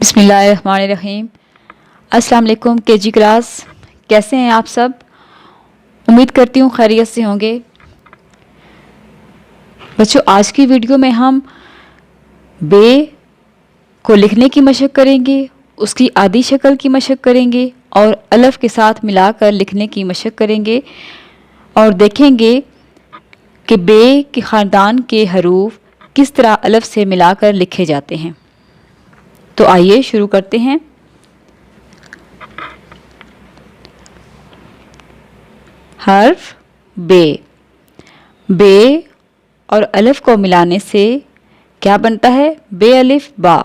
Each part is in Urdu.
بسم اللہ الرحمن الرحیم۔ السلام علیکم کے جی کلاس، کیسے ہیں آپ سب؟ امید کرتی ہوں خیریت سے ہوں گے۔ بچوں، آج کی ویڈیو میں ہم بے کو لکھنے کی مشق کریں گے، اس کی عادی شکل کی مشق کریں گے اور الف کے ساتھ ملا کر لکھنے کی مشق کریں گے اور دیکھیں گے کہ بے کے خاندان کے حروف کس طرح الف سے ملا کر لکھے جاتے ہیں۔ تو آئیے شروع کرتے ہیں۔ حرف بے۔ بے اور الف کو ملانے سے کیا بنتا ہے؟ بے الف با۔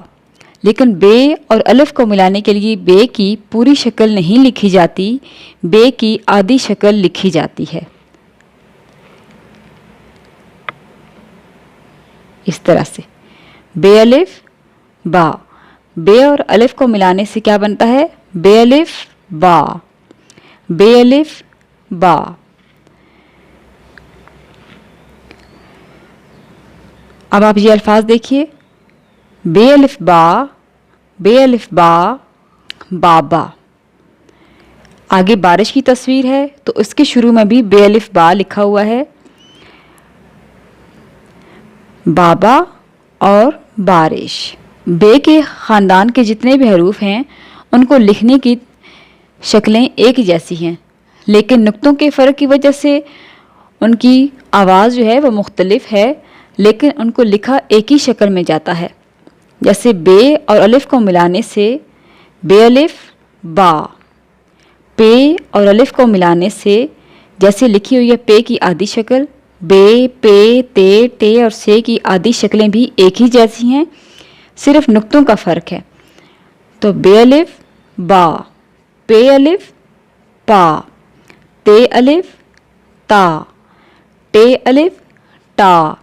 لیکن بے اور الف کو ملانے کے لیے بے کی پوری شکل نہیں لکھی جاتی، بے کی آدھی شکل لکھی جاتی ہے، اس طرح سے بے الف با۔ بے اور الف کو ملانے سے کیا بنتا ہے؟ بے الف با، بے الف با۔ اب آپ یہ الفاظ دیکھیے، بے الف با، بے الف با، بابا۔ آگے بارش کی تصویر ہے تو اس کے شروع میں بھی بے الف با لکھا ہوا ہے۔ بابا اور بارش۔ بے کے خاندان کے جتنے بھی حروف ہیں ان کو لکھنے کی شکلیں ایک جیسی ہیں، لیکن نقطوں کے فرق کی وجہ سے ان کی آواز جو ہے وہ مختلف ہے، لیکن ان کو لکھا ایک ہی شکل میں جاتا ہے۔ جیسے بے اور الف کو ملانے سے بے الف با، پے اور الف کو ملانے سے جیسے لکھی ہوئی ہے پے کی آدھی شکل، بے، پے، تے، ٹے اور سے کی آدھی شکلیں بھی ایک ہی جیسی ہیں، صرف نقطوں کا فرق ہے۔ تو بے الف با، پے الف پا، تے الف تا، ٹے الف ٹا،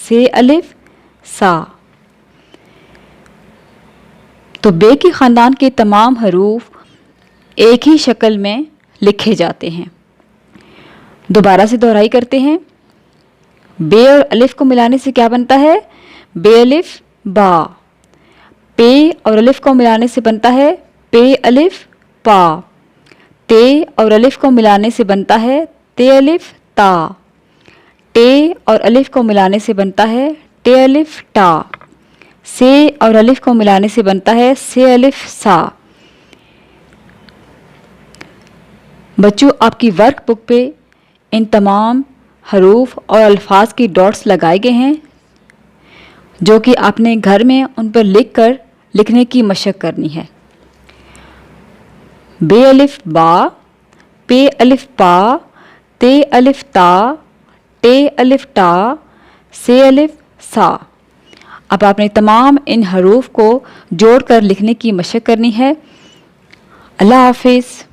سے الف سا۔ تو بے کے خاندان کے تمام حروف ایک ہی شکل میں لکھے جاتے ہیں۔ دوبارہ سے دہرائی کرتے ہیں۔ بے اور الف کو ملانے سے کیا بنتا ہے؟ بے الف با۔ پے اور الف کو ملانے سے بنتا ہے پے الف پا۔ تے اور الف کو ملانے سے بنتا ہے تے الف تا۔ ٹے اور الف کو ملانے سے بنتا ہے ٹے الف ٹا۔ سے اور الف کو ملانے سے بنتا ہے سے الف سا۔ بچوں، آپ کی ورک بک پہ ان تمام حروف اور الفاظ کی ڈاٹس لگائے گئے ہیں، جو کہ آپ نے گھر میں ان پر لکھ کر لکھنے کی مشق کرنی ہے۔ بے الف با، پے الف پا، تے الف تا، ٹے الف ٹا، سے الف سا۔ اب آپ نے تمام ان حروف کو جوڑ کر لکھنے کی مشق کرنی ہے۔ اللہ حافظ۔